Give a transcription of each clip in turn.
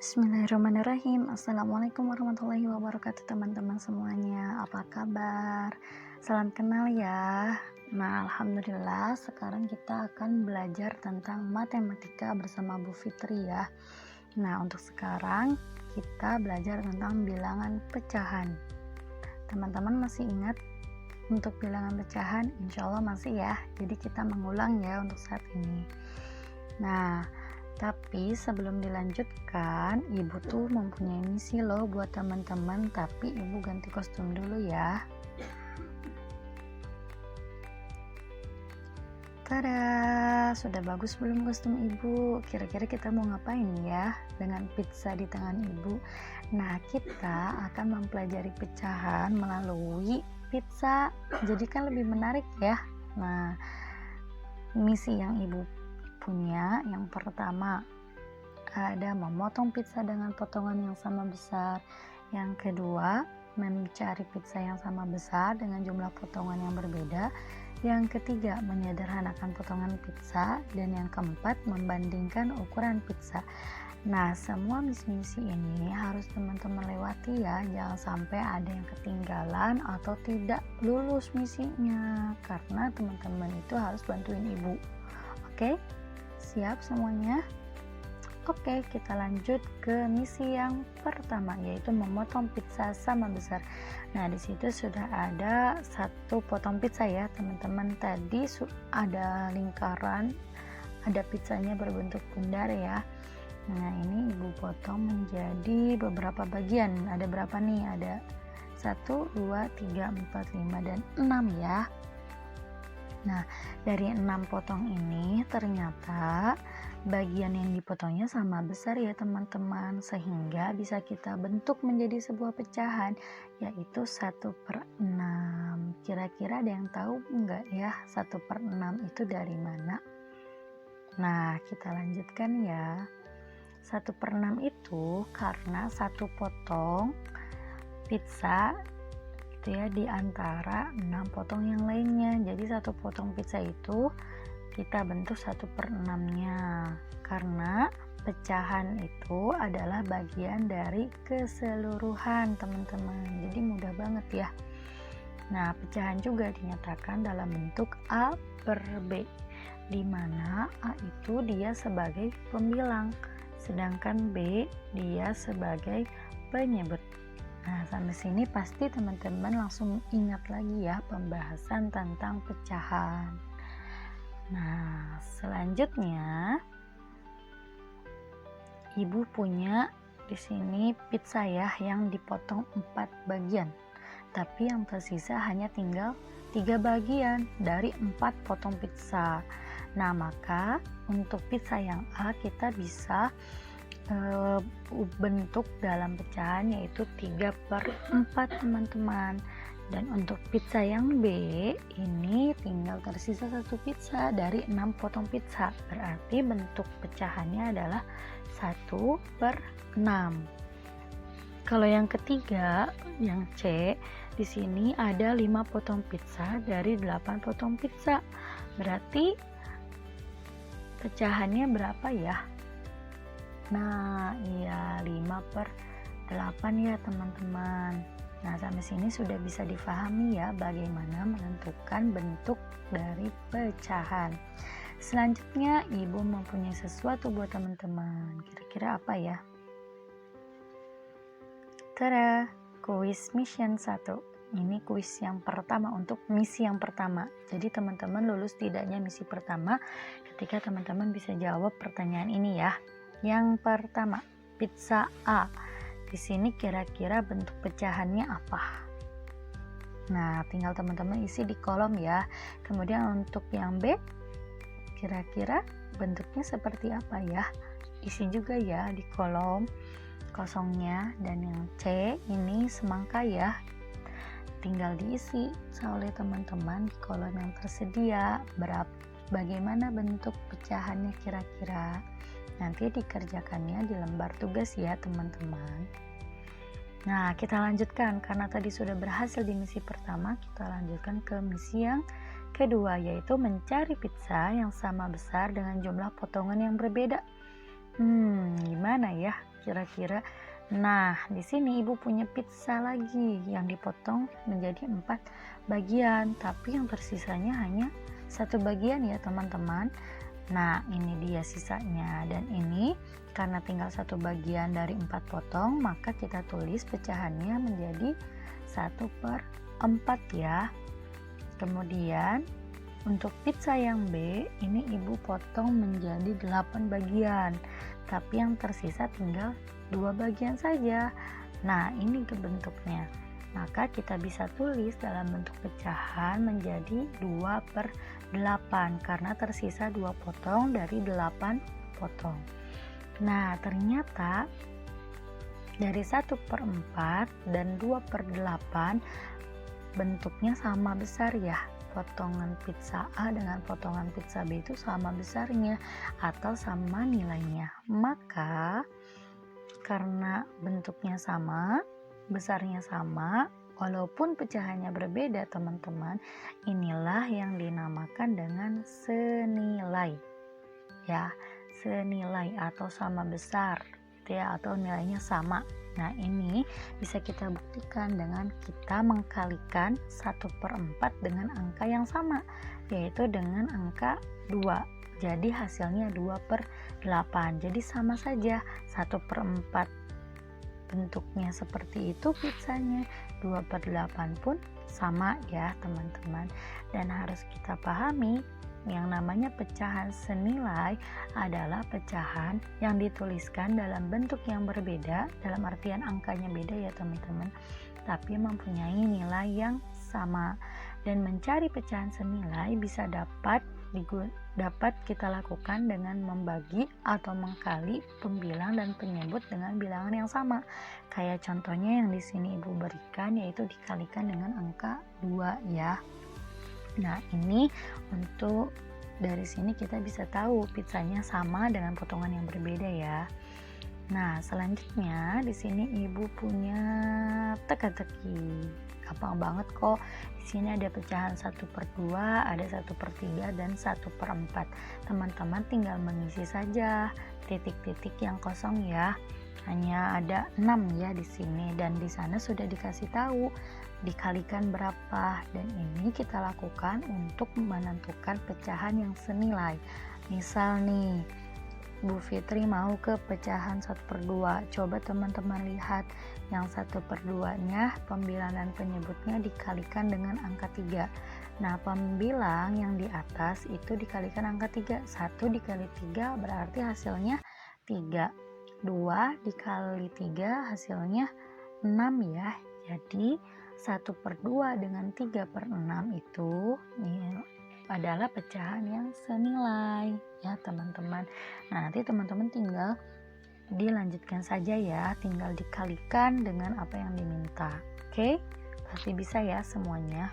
Bismillahirrahmanirrahim. Assalamualaikum warahmatullahi wabarakatuh teman-teman semuanya. Apa kabar? Salam kenal ya. Nah, alhamdulillah sekarang kita akan belajar tentang matematika bersama Bu Fitri ya. Nah, untuk sekarang kita belajar tentang bilangan pecahan. Teman-teman masih ingat untuk bilangan pecahan? Insya Allah masih ya. Jadi kita mengulang ya untuk saat ini. Nah, tapi sebelum dilanjutkan, Ibu tuh mempunyai misi loh buat teman-teman, tapi Ibu ganti kostum dulu ya. Tada, sudah bagus belum kostum Ibu? Kira-kira kita mau ngapain ya dengan pizza di tangan Ibu? Nah, kita akan mempelajari pecahan melalui pizza, jadi kan lebih menarik ya. Nah, misi yang Ibu punya yang pertama ada memotong pizza dengan potongan yang sama besar, yang kedua mencari pizza yang sama besar dengan jumlah potongan yang berbeda, yang ketiga menyederhanakan potongan pizza, dan yang keempat membandingkan ukuran pizza. Nah, semua misi-misi ini harus teman-teman lewati ya, jangan sampai ada yang ketinggalan atau tidak lulus misinya, karena teman-teman itu harus bantuin Ibu. Oke? Siap semuanya? Oke, kita lanjut ke misi yang pertama, yaitu memotong pizza sama besar. Nah, di situ sudah ada satu potong pizza ya, teman-teman. Tadi ada lingkaran, ada pizzanya berbentuk bundar ya. Nah, ini Ibu potong menjadi beberapa bagian. Ada berapa nih? Ada 1, 2, 3, 4, 5, dan 6 ya. Nah, dari 6 potong ini ternyata bagian yang dipotongnya sama besar ya teman-teman, sehingga bisa kita bentuk menjadi sebuah pecahan, yaitu 1/6. Kira-kira ada yang tahu enggak ya 1/6 itu dari mana? Nah, kita lanjutkan ya. 1/6 itu karena satu potong pizza itu ya di antara 6 potong yang lainnya. Jadi satu potong pizza itu kita bentuk 1/6-nya, karena pecahan itu adalah bagian dari keseluruhan teman-teman. Jadi mudah banget ya. Nah, pecahan juga dinyatakan dalam bentuk A per B, di mana A itu dia sebagai pembilang, sedangkan B dia sebagai penyebut. Nah, sampai sini pasti teman-teman langsung ingat lagi ya pembahasan tentang pecahan. Nah, selanjutnya Ibu punya di sini pizza ya yang dipotong 4 bagian. Tapi yang tersisa hanya tinggal 3 bagian dari 4 potong pizza. Nah, maka untuk pizza yang A kita bisa bentuk dalam pecahan yaitu 3/4 teman-teman. Dan untuk pizza yang B ini tinggal tersisa 1 pizza dari 6 potong pizza, berarti bentuk pecahannya adalah 1/6. Kalau yang ketiga, yang C, di sini ada 5 potong pizza dari 8 potong pizza, berarti pecahannya berapa ya? Nah, iya 5/8 ya teman-teman. Nah, sampai sini sudah bisa difahami ya bagaimana menentukan bentuk dari pecahan. Selanjutnya, Ibu mempunyai sesuatu buat teman-teman. Kira-kira apa ya? Tada, kuis mission 1. Ini kuis yang pertama untuk misi yang pertama. Jadi teman-teman lulus tidaknya misi pertama ketika teman-teman bisa jawab pertanyaan ini ya. Yang pertama, pizza A. Di sini kira-kira bentuk pecahannya apa? Nah, tinggal teman-teman isi di kolom ya. Kemudian untuk yang B, kira-kira bentuknya seperti apa ya? Isi juga ya di kolom kosongnya. Dan yang C ini semangka ya. Tinggal diisi oleh teman-teman di kolom yang tersedia. Bagaimana bentuk pecahannya kira-kira? Nanti dikerjakannya di lembar tugas ya teman-teman. Nah, kita lanjutkan karena tadi sudah berhasil di misi pertama, kita lanjutkan ke misi yang kedua, yaitu mencari pizza yang sama besar dengan jumlah potongan yang berbeda. Gimana ya? kira-kira. Nah, di sini ibu punya pizza lagi yang dipotong menjadi 4 bagian, tapi yang tersisanya hanya 1 bagian ya teman-teman. Nah, ini dia sisanya, dan ini karena tinggal 1 bagian dari 4 potong, maka kita tulis pecahannya menjadi 1/4 ya. Kemudian untuk pizza yang B, ini ibu potong menjadi 8 bagian, tapi yang tersisa tinggal 2 bagian saja. Nah, ini bentuknya. Maka kita bisa tulis dalam bentuk pecahan menjadi 2/8 karena tersisa 2 potong dari 8 potong. Nah, ternyata dari 1/4 dan 2/8 bentuknya sama besar ya. Potongan pizza A dengan potongan pizza B itu sama besarnya atau sama nilainya. Maka karena bentuknya sama, besarnya sama, walaupun pecahannya berbeda teman-teman, inilah yang dinamakan dengan senilai ya, senilai atau sama besar ya, atau nilainya sama. Nah, ini bisa kita buktikan dengan kita mengkalikan 1/4 dengan angka yang sama, yaitu dengan angka 2. Jadi hasilnya 2/8. Jadi sama saja, 1/4 bentuknya seperti itu pizzanya, 2/8 pun sama ya teman-teman. Dan harus kita pahami, yang namanya pecahan senilai adalah pecahan yang dituliskan dalam bentuk yang berbeda, dalam artian angkanya beda ya teman-teman, tapi mempunyai nilai yang sama. Dan mencari pecahan senilai bisa dapat kita lakukan dengan membagi atau mengkali pembilang dan penyebut dengan bilangan yang sama. Kayak contohnya yang di sini ibu berikan, yaitu dikalikan dengan angka 2 ya. Nah, ini untuk dari sini kita bisa tahu pizzanya sama dengan potongan yang berbeda ya. Nah, selanjutnya di sini ibu punya teka-teki. Gampang banget kok. Di sini ada pecahan 1/2, ada 1/3 dan 1/4. Teman-teman tinggal mengisi saja titik-titik yang kosong ya. Hanya ada 6 ya di sini, dan di sana sudah dikasih tahu dikalikan berapa, dan ini kita lakukan untuk menentukan pecahan yang senilai. Misal nih, Bu Fitri mau ke pecahan 1/2. Coba teman-teman lihat yang 1/2-nya pembilang dan penyebutnya dikalikan dengan angka 3. Nah, pembilang yang di atas itu dikalikan angka 3. 1 dikali 3 berarti hasilnya 3. 2 dikali 3 hasilnya 6 ya. Jadi 1/2 dengan 3/6 itu adalah pecahan yang senilai ya teman-teman. Nah, nanti teman-teman tinggal dilanjutkan saja ya, tinggal dikalikan dengan apa yang diminta. Oke, pasti bisa ya semuanya.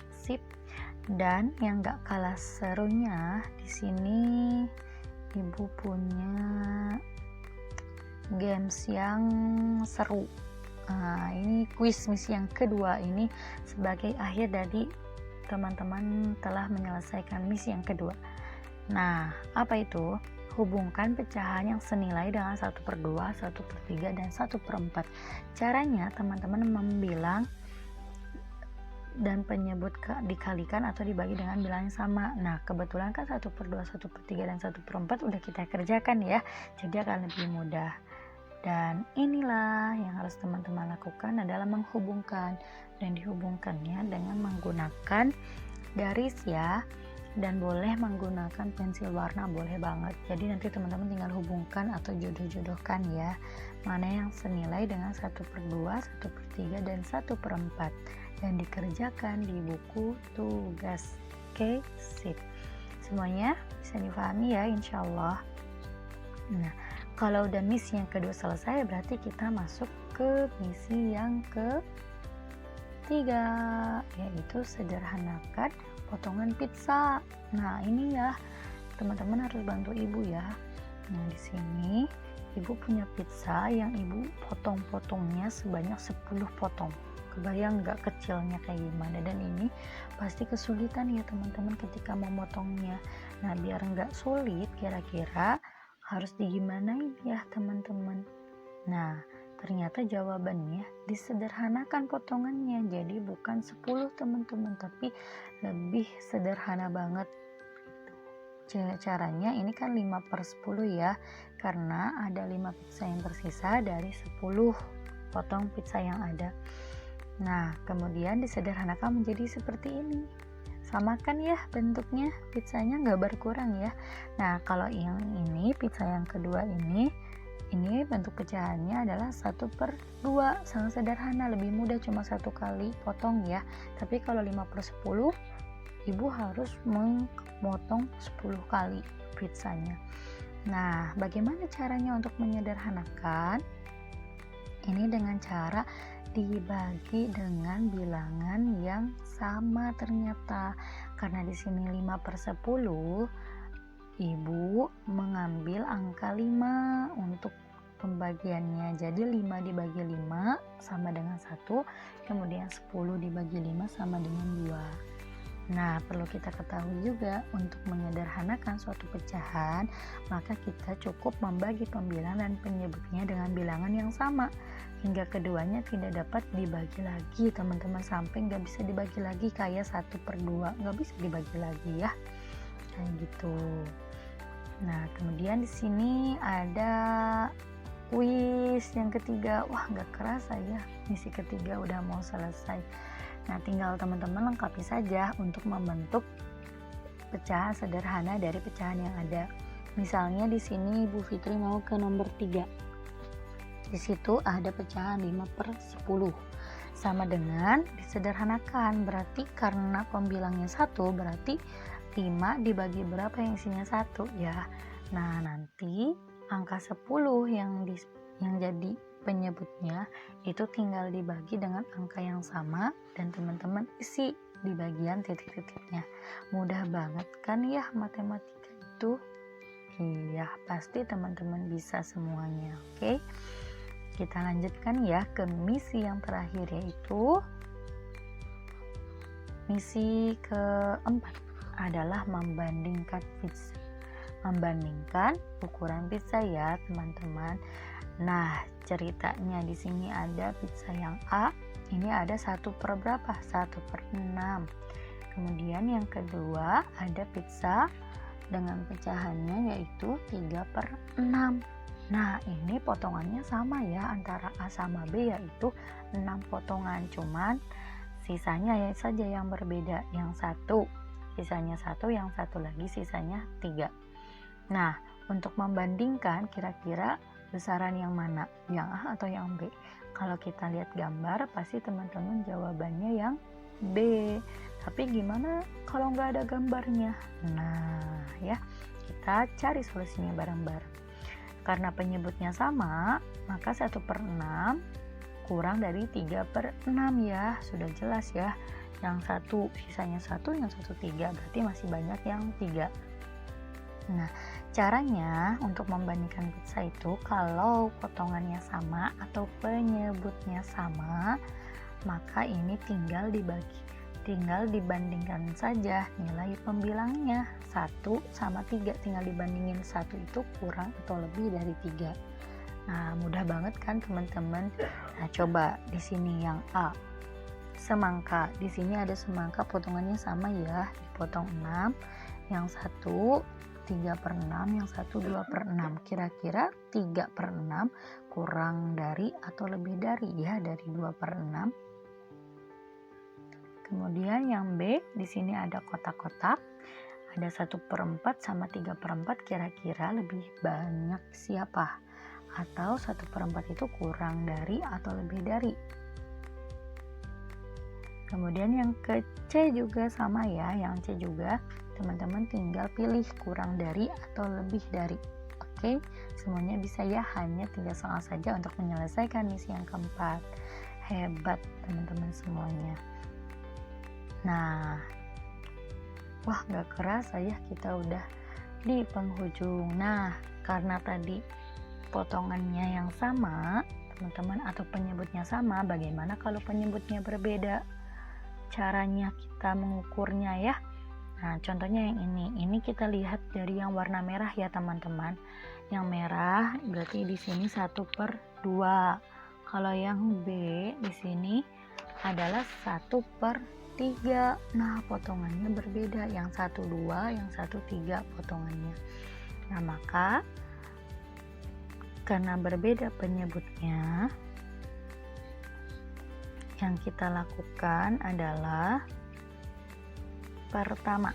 Sip. Dan yang gak kalah serunya di sini ibu punya games yang seru. Nah, ini kuis misi yang kedua ini sebagai akhir dari teman-teman telah menyelesaikan misi yang kedua. Nah, apa itu? Hubungkan pecahan yang senilai dengan 1/2, 1/3, dan 1/4. Caranya teman-teman membilang dan penyebut dikalikan atau dibagi dengan bilangan sama. Nah, kebetulan kan 1/2, 1/3, dan 1/4 udah kita kerjakan ya, jadi akan lebih mudah. Dan inilah yang harus teman-teman lakukan adalah menghubungkan, dan dihubungkannya dengan menggunakan garis ya, dan boleh menggunakan pensil warna, boleh banget. Jadi nanti teman-teman tinggal hubungkan atau jodoh-jodohkan ya, mana yang senilai dengan 1/2, 1/3, dan 1/4, dan dikerjakan di buku tugas. Oke, sip. Semuanya bisa dipahami ya insyaallah. Nah, kalau udah misi yang kedua selesai, berarti kita masuk ke misi yang ketiga, yaitu sederhanakan potongan pizza. Nah, ini ya teman-teman harus bantu ibu ya. Nah, di sini ibu punya pizza yang ibu potong-potongnya sebanyak 10 potong. Kebayang nggak kecilnya kayak gimana? Dan ini pasti kesulitan ya teman-teman ketika memotongnya. Nah, biar nggak sulit, kira-kira Harus digimanain ya teman-teman? Nah, ternyata jawabannya disederhanakan potongannya. Jadi bukan 10 teman-teman, tapi lebih sederhana banget. Caranya ini kan 5/10 ya, karena ada 5 pizza yang tersisa dari 10 potong pizza yang ada. Nah, kemudian disederhanakan menjadi seperti ini. Samakan ya bentuknya, pizzanya nggak berkurang ya. Nah, kalau yang ini, pizza yang kedua ini bentuk pecahannya adalah 1/2, sangat sederhana, lebih mudah, cuma satu kali potong ya. Tapi kalau 5/10, ibu harus memotong 10 kali pizzanya. Nah, bagaimana caranya untuk menyederhanakan? Ini dengan cara dibagi dengan bilangan yang sama ternyata. Karena di sini 5/10, ibu mengambil angka 5 untuk pembagiannya. Jadi 5 dibagi 5 sama dengan 1, kemudian 10 dibagi 5 sama dengan 2. Nah, perlu kita ketahui juga untuk menyederhanakan suatu pecahan, maka kita cukup membagi pembilang dan penyebutnya dengan bilangan yang sama, hingga keduanya tidak dapat dibagi lagi teman-teman, sampai nggak bisa dibagi lagi kayak 1/2, nggak bisa dibagi lagi ya, kayak gitu. Nah, kemudian di sini ada kuis yang ketiga. Wah, nggak kerasa ya, misi ketiga udah mau selesai. Nah, tinggal teman-teman lengkapi saja untuk membentuk pecahan sederhana dari pecahan yang ada. Misalnya di sini Bu Fitri mau ke nomor 3. Di situ ada pecahan 5/10. Sama dengan disederhanakan, berarti karena pembilangnya 1, berarti 5 dibagi berapa yang isinya 1 ya. Nah, nanti angka 10 yang jadi penyebutnya itu tinggal dibagi dengan angka yang sama dan teman-teman isi di bagian titik-titiknya. Mudah banget kan ya matematika itu? Iya, pasti teman-teman bisa semuanya. Oke, kita lanjutkan ya ke misi yang terakhir, yaitu misi keempat adalah membandingkan pizza. Membandingkan ukuran pizza ya teman-teman. Nah, ceritanya di sini ada pizza yang A, ini ada 1/berapa? 1/6. Kemudian yang kedua ada pizza dengan pecahannya yaitu 3/6. Nah, ini potongannya sama ya antara A sama B, yaitu 6 potongan, cuman sisanya ya saja yang berbeda. Yang satu sisanya 1, yang satu lagi sisanya 3. Nah, untuk membandingkan kira-kira besaran yang mana, yang A atau yang B? Kalau kita lihat gambar, pasti teman-teman jawabannya yang B. Tapi gimana kalau nggak ada gambarnya? Nah, ya, kita cari solusinya bareng-bareng. Karena penyebutnya sama, maka 1/6 kurang dari 3/6 ya. Sudah jelas ya. Yang satu sisanya 1, yang satu 3, berarti masih banyak yang 3. Nah, caranya untuk membandingkan pizza itu, kalau potongannya sama atau penyebutnya sama, maka ini tinggal dibandingkan saja nilai pembilangnya. 1 sama 3 tinggal dibandingin, 1 itu kurang atau lebih dari 3. Nah, mudah banget kan teman-teman. Nah, coba di sini yang A, semangka. Di sini ada semangka, potongannya sama ya, dipotong 6. Yang satu 3/6, yang satu 2/6. Kira-kira 3/6 kurang dari atau lebih dari ya dari 2/6. Kemudian yang B, di sini ada kotak-kotak, ada 1/4 sama 3/4, kira-kira lebih banyak siapa? Atau 1/4 itu kurang dari atau lebih dari? Kemudian yang ke C juga sama ya, yang C juga teman-teman tinggal pilih kurang dari atau lebih dari. Oke, semuanya bisa ya, hanya 3 soal saja untuk menyelesaikan misi yang keempat. Hebat teman-teman semuanya. Nah, wah gak kerasa ya kita udah di penghujung. Nah, karena tadi potongannya yang sama teman-teman, atau penyebutnya sama, bagaimana kalau penyebutnya berbeda? Caranya kita mengukurnya ya. Nah, contohnya yang ini kita lihat dari yang warna merah ya teman-teman. Yang merah berarti di sini 1/2. Kalau yang B di sini adalah 1/3. Nah, potongannya berbeda. Yang 1/2, yang 1/3 potongannya. Nah, maka karena berbeda penyebutnya, yang kita lakukan adalah pertama,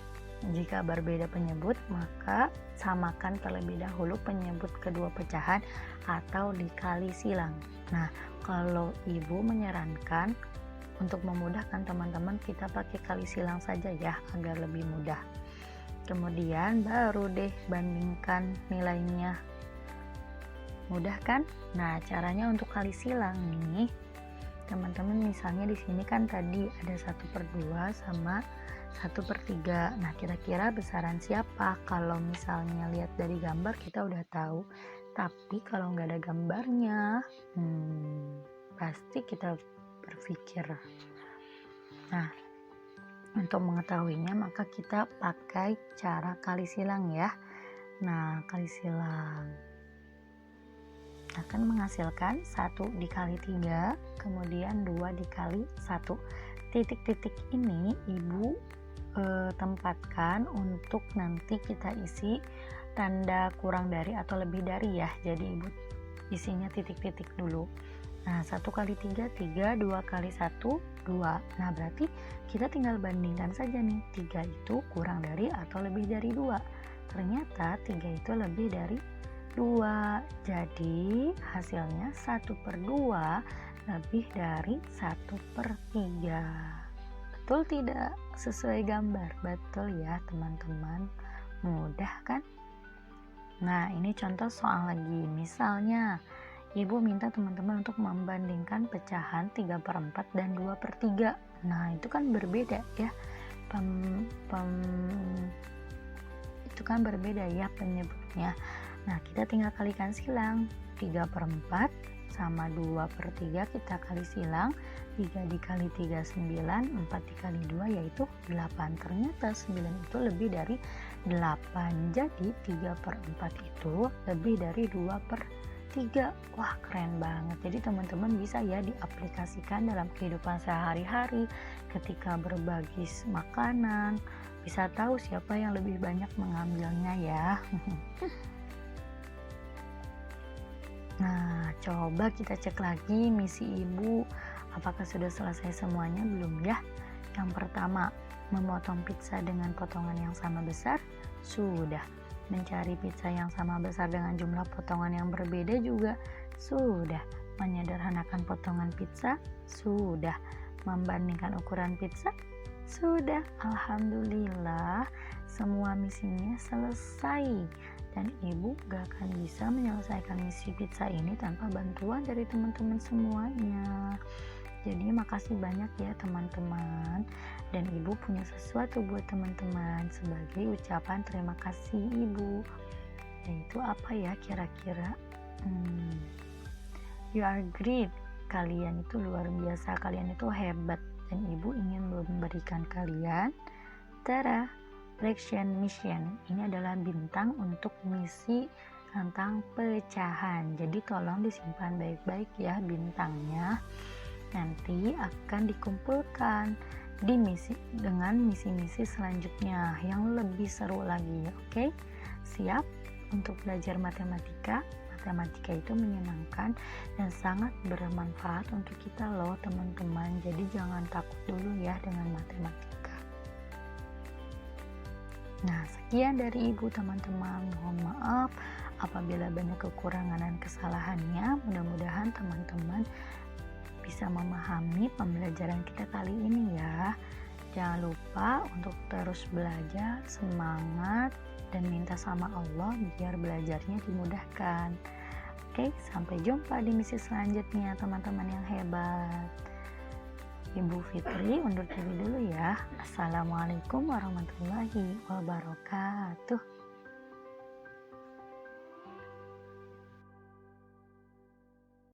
jika berbeda penyebut, maka samakan terlebih dahulu penyebut kedua pecahan atau dikali silang. Nah, kalau ibu menyarankan untuk memudahkan teman-teman, kita pakai kali silang saja ya, agar lebih mudah. Kemudian baru deh bandingkan nilainya. Mudah kan? Nah, caranya untuk kali silang nih, teman-teman, misalnya di sini kan tadi ada 1/2 sama 1/3. Nah, kira-kira besaran siapa? Kalau misalnya lihat dari gambar kita udah tahu, tapi kalau nggak ada gambarnya, pasti kita berpikir. Nah, untuk mengetahuinya maka kita pakai cara kali silang ya. Nah, kali silang akan menghasilkan 1 dikali 3, kemudian 2 dikali 1. Titik-titik ini ibu tempatkan untuk nanti kita isi tanda kurang dari atau lebih dari ya. Jadi ibu isinya titik-titik dulu. Nah, 1 kali 3, 3, 2 kali 1, 2. Nah, berarti kita tinggal bandingkan saja nih, 3 itu kurang dari atau lebih dari 2. Ternyata 3 itu lebih dari 2. Jadi hasilnya 1/2 lebih dari 1/3. Betul tidak? Sesuai gambar. Betul ya teman-teman. Mudah kan? Nah, ini contoh soal lagi. Misalnya ibu minta teman-teman untuk membandingkan pecahan 3/4 dan 2/3. Nah, itu kan berbeda ya. Itu kan berbeda ya penyebutnya. Nah, kita tinggal kalikan silang. 3/4 sama 2/3 kita kali silang. 3 dikali 3 9, 4 dikali 2 yaitu 8. Ternyata 9 itu lebih dari 8. Jadi 3/4 itu lebih dari 2/3. Wah, keren banget. Jadi teman-teman bisa ya diaplikasikan dalam kehidupan sehari-hari ketika berbagi makanan. Bisa tahu siapa yang lebih banyak mengambilnya ya. Nah, coba kita cek lagi misi ibu, apakah sudah selesai semuanya belum ya? Yang pertama, memotong pizza dengan potongan yang sama besar, sudah. Mencari pizza yang sama besar dengan jumlah potongan yang berbeda juga, sudah. Menyederhanakan potongan pizza, sudah. Membandingkan ukuran pizza, sudah. Alhamdulillah, semua misinya selesai. Dan ibu gak akan bisa menyelesaikan misi pizza ini tanpa bantuan dari teman-teman semuanya. Jadi makasih banyak ya teman-teman. Dan ibu punya sesuatu buat teman-teman sebagai ucapan terima kasih ibu. Yaitu apa ya kira-kira? You are great. Kalian itu luar biasa. Kalian itu hebat. Dan ibu ingin memberikan kalian Reflection Mission. Ini adalah bintang untuk misi tentang pecahan. Jadi tolong disimpan baik-baik ya bintangnya. Nanti akan dikumpulkan di dengan misi-misi selanjutnya yang lebih seru lagi. Oke? Siap untuk belajar matematika? Matematika itu menyenangkan dan sangat bermanfaat untuk kita loh teman-teman. Jadi jangan takut dulu ya dengan matematika. Nah, sekian dari ibu teman-teman. Mohon maaf apabila banyak kekurangan dan kesalahannya. Mudah-mudahan teman-teman bisa memahami pembelajaran kita kali ini ya. Jangan lupa untuk terus belajar, semangat, dan minta sama Allah biar belajarnya dimudahkan. Oke, sampai jumpa di misi selanjutnya teman-teman yang hebat. Ibu Fitri undur diri dulu ya. Assalamualaikum warahmatullahi wabarakatuh.